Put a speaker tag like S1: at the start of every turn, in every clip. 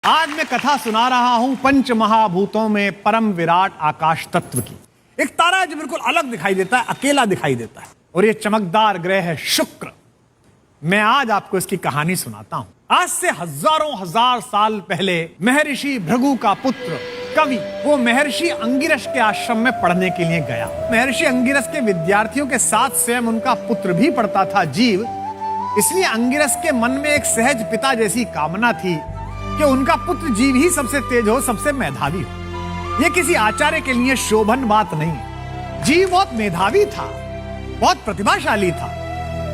S1: आज मैं कथा सुना रहा हूं पंच महाभूतों में परम विराट आकाश तत्व की। एक तारा है जो बिल्कुल अलग दिखाई देता है, अकेला दिखाई देता है, और ये चमकदार ग्रह है शुक्र। मैं आज आपको इसकी कहानी सुनाता हूं। आज से हजारों हजार साल पहले महर्षि भृगु का पुत्र कवि वो महर्षि अंगिरस के आश्रम में पढ़ने के लिए गया। महर्षि अंगिरस के विद्यार्थियों के साथ स्वयं उनका पुत्र भी पढ़ता था जीव। इसलिए अंगिरस के मन में एक सहज पिता जैसी कामना थी कि उनका पुत्र जीव ही सबसे तेज हो, सबसे मेधावी हो। यह किसी आचार्य के लिए शोभन बात नहीं। जीव बहुत मेधावी था, बहुत प्रतिभाशाली था,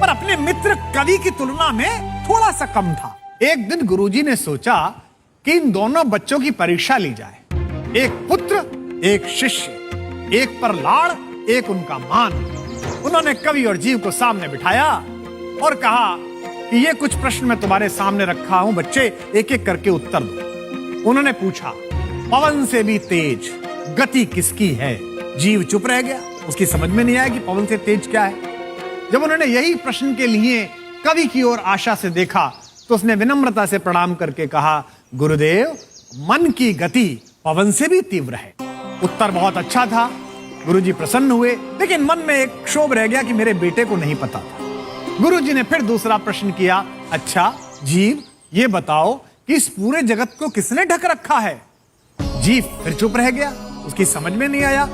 S1: पर अपने मित्र कवि की तुलना में थोड़ा सा कम था। एक दिन गुरुजी ने सोचा कि इन दोनों बच्चों की परीक्षा ली जाए। एक पुत्र, एक शिष्य, एक पर लाड़, एक उनका मान। उन्होंने कवि और जीव को सामने बिठाया और कहा कि ये कुछ प्रश्न मैं तुम्हारे सामने रखा हूं, बच्चे एक एक करके उत्तर दो। उन्होंने पूछा, पवन से भी तेज गति किसकी है? जीव चुप रह गया, उसकी समझ में नहीं आया कि पवन से तेज क्या है। जब उन्होंने यही प्रश्न के लिए कवि की ओर आशा से देखा तो उसने विनम्रता से प्रणाम करके कहा, गुरुदेव, मन की गति पवन से भी तीव्र है। उत्तर बहुत अच्छा था, गुरुजी प्रसन्न हुए, लेकिन मन में एक क्षोभ रह गया कि मेरे बेटे को नहीं पता था। गुरुजी ने फिर दूसरा प्रश्न किया, अच्छा जीव, ये बताओ कि इस पूरे जगत को किसने ढक रखा है? जीव फिर चुप रह गया, उसकी समझ में नहीं आया।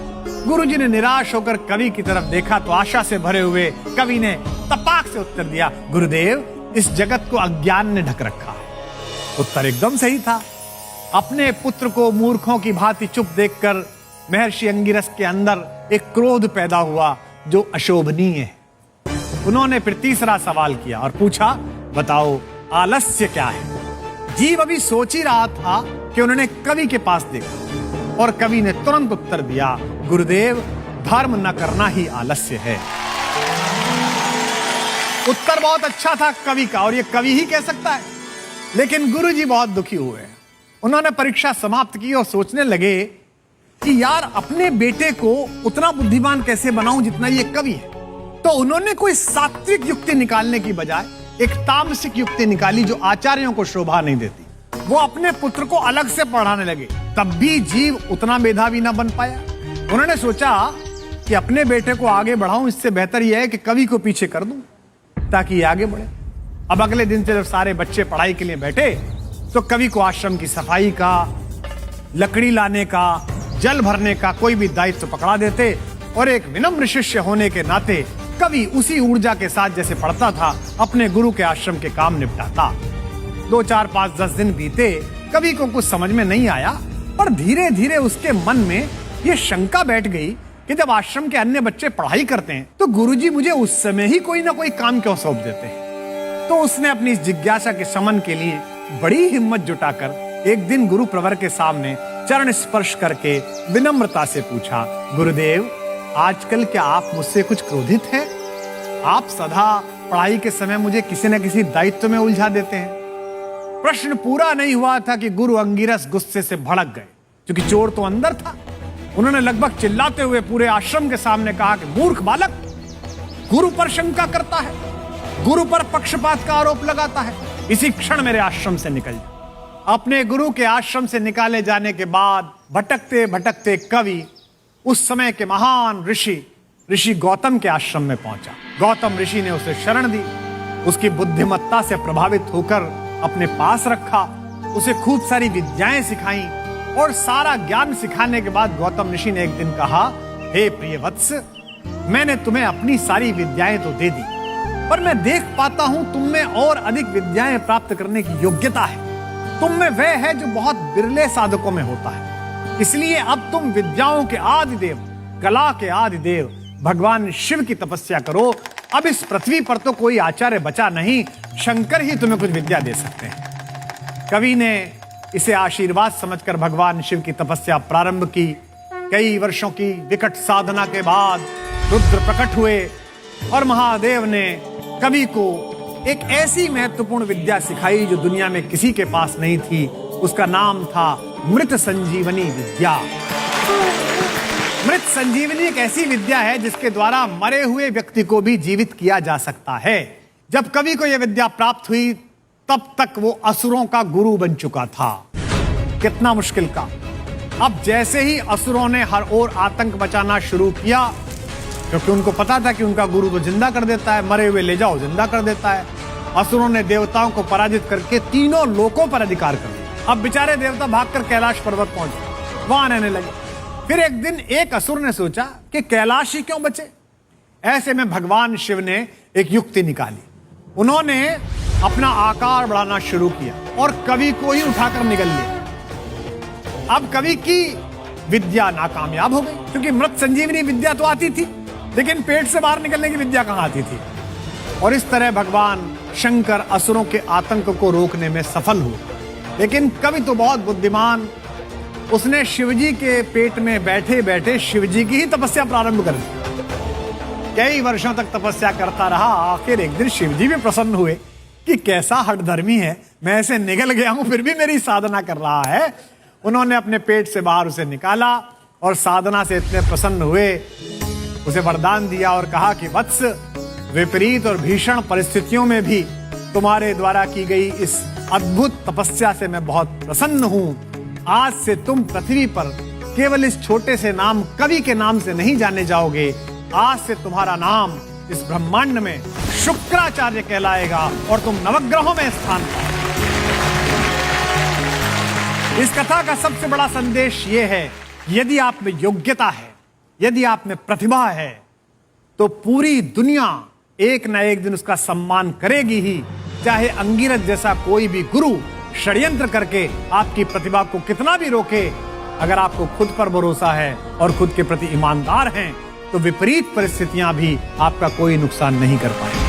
S1: गुरुजी ने निराश होकर कवि की तरफ देखा तो आशा से भरे हुए कवि ने तपाक से उत्तर दिया, गुरुदेव, इस जगत को अज्ञान ने ढक रखा है। उत्तर एकदम सही था। अपने पुत्र को मूर्खों की भांति चुप देखकर महर्षि अंगिरस के अंदर एक क्रोध पैदा हुआ जो अशोभनीय है। उन्होंने फिर तीसरा सवाल किया और पूछा, बताओ आलस्य क्या है? जीव अभी सोच ही रहा था कि उन्होंने कवि के पास देखा और कवि ने तुरंत उत्तर दिया, गुरुदेव, धर्म न करना ही आलस्य है। उत्तर बहुत अच्छा था कवि का, और ये कवि ही कह सकता है। लेकिन गुरुजी बहुत दुखी हुए। उन्होंने परीक्षा समाप्त की और सोचने लगे कि यार, अपने बेटे को उतना बुद्धिमान कैसे बनाऊं जितना ये कवि है। तो उन्होंने कोई सात्विक युक्ति निकालने की बजाय एक तामसिक युक्ति निकाली जो आचार्यों को शोभा नहीं देती। वो अपने पुत्र को अलग से पढ़ाने लगे, तब भी जीव उतना मेधावी ना बन पाया। उन्होंने सोचा कि अपने बेटे को आगे बढ़ाऊं, इससे बेहतर यह है कि कवि को पीछे कर दूं ताकि ये आगे बढ़े। अब अगले दिन से जब सारे बच्चे पढ़ाई के लिए बैठे तो कवि को आश्रम की सफाई का, लकड़ी लाने का, जल भरने का कोई भी दायित्व पकड़ा देते और एक विनम्र शिष्य होने के नाते कवि उसी ऊर्जा के साथ जैसे पढ़ता था अपने गुरु के आश्रम के काम निपटाता। 2, 4, 5, 10 दिन बीते, कवि को कुछ समझ में नहीं आया, पर धीरे धीरे उसके मन में यह शंका बैठ गई कि जब आश्रम के अन्य बच्चे पढ़ाई करते हैं तो गुरुजी मुझे उस समय ही कोई ना कोई काम क्यों सौंप देते हैं। तो उसने अपनी इस जिज्ञासा के शमन के लिए बड़ी हिम्मत जुटाकर एक दिन गुरु प्रवर के सामने चरण स्पर्श करके विनम्रता से पूछा, गुरुदेव, आजकल क्या आप मुझसे कुछ क्रोधित हैं? आप सदा पढ़ाई के समय मुझे किसी न किसी दायित्व में उलझा देते हैं। प्रश्न पूरा नहीं हुआ था कि गुरु अंगिरस गुस्से से भड़क गए, क्योंकि चोर तो अंदर था। उन्होंने लगभग चिल्लाते हुए पूरे आश्रम के सामने कहा कि मूर्ख बालक, गुरु पर शंका करता है, गुरु पर पक्षपात का आरोप लगाता है, इसी क्षण मेरे आश्रम से निकल जा। अपने गुरु के आश्रम से निकाले जाने के बाद भटकते भटकते कवि उस समय के महान ऋषि गौतम के आश्रम में पहुंचा। गौतम ऋषि ने उसे शरण दी, उसकी बुद्धिमत्ता से प्रभावित होकर अपने पास रखा, उसे खूब सारी विद्याएं सिखाई और सारा ज्ञान सिखाने के बाद गौतम ऋषि ने एक दिन कहा, हे प्रिय वत्स, मैंने तुम्हें अपनी सारी विद्याएं तो दे दी, पर मैं देख पाता हूं तुम में और अधिक विद्याएं प्राप्त करने की योग्यता है। तुम में वह है जो बहुत बिरले साधकों में होता है। इसलिए अब तुम विद्याओं के आदिदेव, कला के आदिदेव भगवान शिव की तपस्या करो। अब इस पृथ्वी पर तो कोई आचार्य बचा नहीं, शंकर ही तुम्हें कुछ विद्या दे सकते हैं। कवि ने इसे आशीर्वाद समझकर भगवान शिव की तपस्या प्रारंभ की। कई वर्षों की विकट साधना के बाद रुद्र प्रकट हुए और महादेव ने कवि को एक ऐसी महत्वपूर्ण विद्या सिखाई जो दुनिया में किसी के पास नहीं थी। उसका नाम था मृत संजीवनी विद्या। मृत संजीवनी एक ऐसी विद्या है जिसके द्वारा मरे हुए व्यक्ति को भी जीवित किया जा सकता है। जब कवि को यह विद्या प्राप्त हुई तब तक वो असुरों का गुरु बन चुका था। कितना मुश्किल काम। अब जैसे ही असुरों ने हर ओर आतंक मचाना शुरू किया, क्योंकि उनको पता था कि उनका गुरु तो जिंदा कर देता है, मरे हुए ले जाओ जिंदा कर देता है, असुरों ने देवताओं को पराजित करके तीनों लोकों पर अधिकार कर लिया। अब बेचारे देवता भागकर कैलाश पर्वत पहुंचे, वहां रहने लगे। फिर एक दिन एक असुर ने सोचा कि कैलाश ही क्यों बचे। ऐसे में भगवान शिव ने एक युक्ति निकाली। उन्होंने अपना आकार बढ़ाना शुरू किया और कवि को ही उठाकर निगल लिया। अब कवि की विद्या नाकामयाब हो गई, क्योंकि मृत संजीवनी विद्या तो आती थी, लेकिन पेट से बाहर निकलने की विद्या कहां आती थी। और इस तरह भगवान शंकर असुरों के आतंक को रोकने में सफल हुए। लेकिन कवि तो बहुत बुद्धिमान, उसने शिवजी के पेट में बैठे बैठे शिवजी की ही तपस्या प्रारंभ कर दी। कई वर्षों तक तपस्या करता रहा। आखिर एक दिन शिवजी भी प्रसन्न हुए कि कैसा हठधर्मी है, मैं ऐसे निगल गया हूं फिर भी मेरी साधना कर रहा है। उन्होंने अपने पेट से बाहर उसे निकाला और साधना से इतने प्रसन्न हुए, उसे वरदान दिया और कहा कि वत्स, विपरीत और भीषण परिस्थितियों में भी तुम्हारे द्वारा की गई इस अद्भुत तपस्या से मैं बहुत प्रसन्न हूं। आज से तुम पृथ्वी पर केवल इस छोटे से नाम कवि के नाम से नहीं जाने जाओगे। आज से तुम्हारा नाम इस ब्रह्मांड में शुक्राचार्य कहलाएगा और तुम नवग्रहों में स्थान पाओगे। इस कथा का सबसे बड़ा संदेश यह है, यदि आप में योग्यता है, यदि आप में प्रतिभा है, तो पूरी दुनिया एक न एक दिन उसका सम्मान करेगी ही। चाहे अंगिरस जैसा कोई भी गुरु षड्यंत्र करके आपकी प्रतिभा को कितना भी रोके, अगर आपको खुद पर भरोसा है और खुद के प्रति ईमानदार हैं, तो विपरीत परिस्थितियां भी आपका कोई नुकसान नहीं कर पाएंगी।